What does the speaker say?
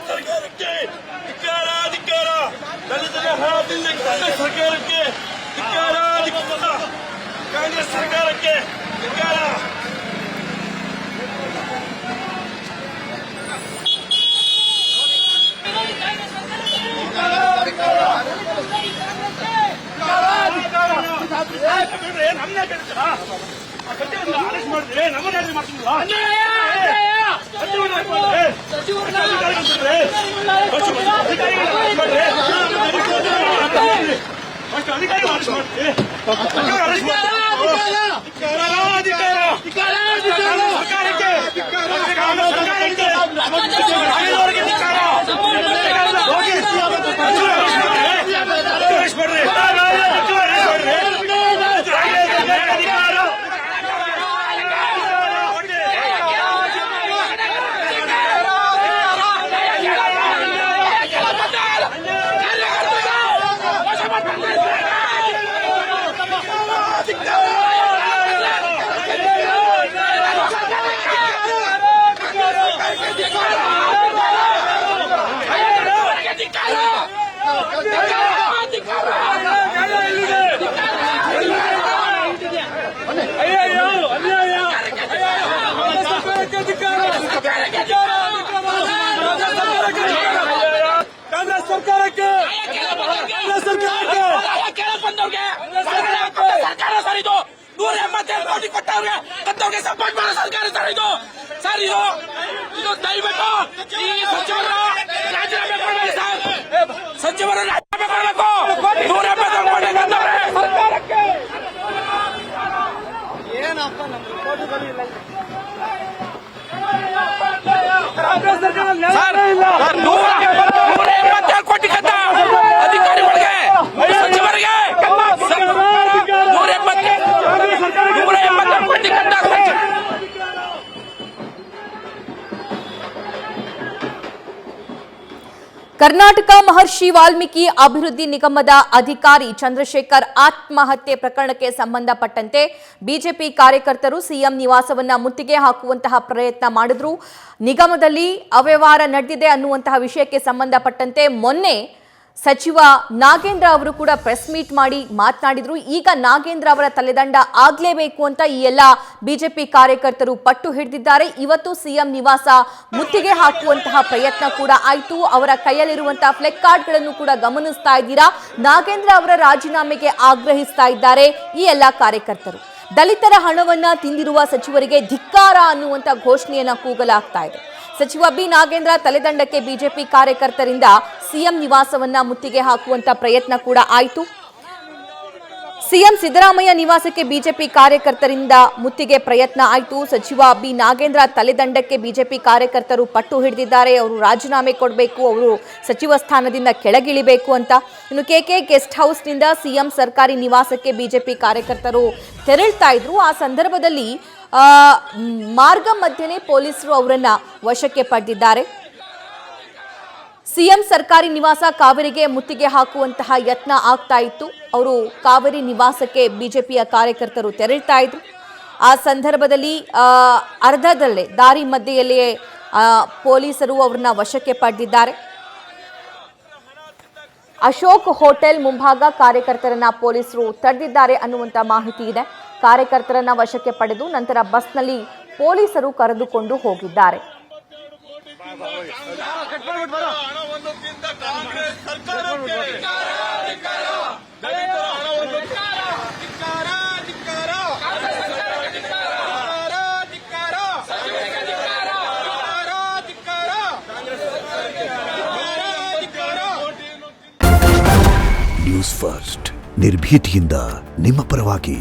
ಸರ್ಕಾರಕ್ಕೆ ಧಿಕ್ಕಾರ, ದಲಿತರ ಹಣದಿಂದ ಕಾಂಗ್ರೆಸ್ ಸರ್ಕಾರಕ್ಕೆ ಧಿಕ್ಕಾರ, ಕಾಂಗ್ರೆಸ್ ಸರ್ಕಾರಕ್ಕೆ ಧಿಕ್ಕಾರ. ಅರೆಸ್ಟ್ ಮಾಡಿದ್ರೆ ನಮ್ಮನ್ನ ಮಾಡ್ತಿಲ್ಲ. ಕಾಂಗ್ರೆಸ್ ಸರ್ಕಾರಕ್ಕೆ ಸರ್ಕಾರ ಸರ್ ಇದು 187 ಕೋಟಿ ಕೊಟ್ಟವ್ರಿಗೆ ಕತ್ತವ್ರಿಗೆ ಸಪೋರ್ಟ್ ಮಾಡೋ ಸರ್ಕಾರ ಸರ್ ಇದು. ಸರ್ ಇದು ದಯವಿಟ್ಟು ಈ ಸಚಿವರು ರಾಜೀನಾಮೆ ಕೊಡಬೇಕು ಸರ್. ಸಚಿವರು ರಾಜೀನಾಮೆ ಕೊಡಬೇಕು. 187 ಕೋಟಿ ಕತ್ತವ್ರೆ ಸರ್ಕಾರಕ್ಕೆ ಏನಪ್ಪ ನಮ್ಮ ರಿಪೋರ್ಟ್ಗಳು ಇಲ್ಲ ಸರ್. 187 ಕೋಟಿ ಕತ್ತ ಅಧಿಕಾರಿಗಳಿಗೆ ಸಚಿವರಿಗೆ 187 ಕೋಟಿ ಕತ್ತ. ಕರ್ನಾಟಕ ಮಹರ್ಷಿ ವಾಲ್ಮೀಕಿ ಅಭಿವೃದ್ಧಿ ನಿಗಮದ ಅಧಿಕಾರಿ ಚಂದ್ರಶೇಖರ್ ಆತ್ಮಹತ್ಯೆ ಪ್ರಕರಣಕ್ಕೆ ಸಂಬಂಧಪಟ್ಟಂತೆ ಬಿಜೆಪಿ ಕಾರ್ಯಕರ್ತರು ಸಿಎಂ ನಿವಾಸವನ್ನ ಮುತ್ತಿಗೆ ಹಾಕುವಂತಹ ಪ್ರಯತ್ನ ಮಾಡಿದ್ರು. ನಿಗಮದಲ್ಲಿ ಅವ್ಯವಹಾರ ನಡೆದಿದೆ ಅನ್ನುವಂತಹ ವಿಷಯಕ್ಕೆ ಸಂಬಂಧಪಟ್ಟಂತೆ ಮೊನ್ನೆ ಸಚಿವ ನಾಗೇಂದ್ರ ಅವರು ಕೂಡ ಪ್ರೆಸ್ ಮೀಟ್ ಮಾಡಿ ಮಾತನಾಡಿದ್ರು. ಈಗ ನಾಗೇಂದ್ರ ಅವರ ತಲೆದಂಡ ಆಗ್ಲೇಬೇಕು ಅಂತ ಈ ಎಲ್ಲ ಬಿಜೆಪಿ ಕಾರ್ಯಕರ್ತರು ಪಟ್ಟು ಹಿಡಿದಿದ್ದಾರೆ. ಇವತ್ತು ಸಿಎಂ ನಿವಾಸ ಮುತ್ತಿಗೆ ಹಾಕುವಂತಹ ಪ್ರಯತ್ನ ಕೂಡ ಆಯಿತು. ಅವರ ಕೈಯಲ್ಲಿರುವಂತಹ ಫ್ಲೆಕ್ ಕಾರ್ಡ್ಗಳನ್ನು ಕೂಡ ಗಮನಿಸ್ತಾ ಇದ್ದೀರಾ. ನಾಗೇಂದ್ರ ಅವರ ರಾಜೀನಾಮೆಗೆ ಆಗ್ರಹಿಸ್ತಾ ಇದ್ದಾರೆ ಈ ಎಲ್ಲ ಕಾರ್ಯಕರ್ತರು. ದಲಿತರ ಹಣವನ್ನ ತಿಂದಿರುವ ಸಚಿವರಿಗೆ ಧಿಕ್ಕಾರ ಅನ್ನುವಂತ ಘೋಷಣೆಯನ್ನ ಕೂಗಲಾಗ್ತಾ ಇದೆ. ಸಚಿವ ಬಿ ನಾಗೇಂದ್ರ ತಲೆದಂಡಕ್ಕೆ ಬಿಜೆಪಿ ಕಾರ್ಯಕರ್ತರಿಂದ ಸಿಎಂ ನಿವಾಸವನ್ನ ಮುತ್ತಿಗೆ ಹಾಕುವಂತ ಪ್ರಯತ್ನ ಕೂಡ ಆಯಿತು. ಸಿಎಂ ಸಿದ್ದರಾಮಯ್ಯ ನಿವಾಸಕ್ಕೆ ಬಿಜೆಪಿ ಕಾರ್ಯಕರ್ತರಿಂದ ಮುತ್ತಿಗೆ ಪ್ರಯತ್ನ ಆಯಿತು. ಸಚಿವ ಬಿ ನಾಗೇಂದ್ರ ತಲೆದಂಡಕ್ಕೆ ಬಿಜೆಪಿ ಕಾರ್ಯಕರ್ತರು ಪಟ್ಟು ಹಿಡಿದಿದ್ದಾರೆ. ಅವರು ರಾಜೀನಾಮೆ ಕೊಡಬೇಕು, ಅವರು ಸಚಿವ ಸ್ಥಾನದಿಂದ ಕೆಳಗಿಳಿಬೇಕು ಅಂತ. ಇನ್ನು ಕೆಕೆ ಗೆಸ್ಟ್ ಹೌಸ್ನಿಂದ ಸಿಎಂ ಸರ್ಕಾರಿ ನಿವಾಸಕ್ಕೆ ಬಿಜೆಪಿ ಕಾರ್ಯಕರ್ತರು ತೆರಳ್ತಾ ಇದ್ರು. ಆ ಸಂದರ್ಭದಲ್ಲಿ ಮಾರ್ಗ ಮಧ್ಯೆ ಪೊಲೀಸರು ಅವರನ್ನ ವಶಕ್ಕೆ ಪಡೆದಿದ್ದಾರೆ. ಸಿಎಂ ಸರ್ಕಾರಿ ನಿವಾಸ ಕಾವೇರಿಗೆ ಮುತ್ತಿಗೆ ಹಾಕುವಂತಹ ಯತ್ನ ಆಗ್ತಾ ಇತ್ತು. ಅವರು ಕಾವೇರಿ ನಿವಾಸಕ್ಕೆ ಬಿಜೆಪಿಯ ಕಾರ್ಯಕರ್ತರು ತೆರಳ್ತಾ ಇದ್ರು. ಆ ಸಂದರ್ಭದಲ್ಲಿ ಅರ್ಧದಲ್ಲೇ ದಾರಿ ಮಧ್ಯೆಯಲ್ಲಿಯೇ ಪೊಲೀಸರು ಅವರನ್ನ ವಶಕ್ಕೆ ಪಡೆದಿದ್ದಾರೆ. ಅಶೋಕ್ ಹೋಟೆಲ್ ಮುಂಭಾಗ ಕಾರ್ಯಕರ್ತರನ್ನ ಪೊಲೀಸರು ತಡೆದಿದ್ದಾರೆ ಅನ್ನುವಂತ ಮಾಹಿತಿ ಇದೆ. ಕಾರ್ಯಕರ್ತರನ್ನ ವಶಕ್ಕೆ ಪಡೆದು ನಂತರ ಬಸ್ನಲ್ಲಿ ಪೊಲೀಸರು ಕರೆದುಕೊಂಡು ಹೋಗಿದ್ದಾರೆ. ನ್ಯೂಸ್ ಫಸ್ಟ್ ನಿರ್ಭೀತಿಯಿಂದ ನಿಮ್ಮ ಪರವಾಗಿ.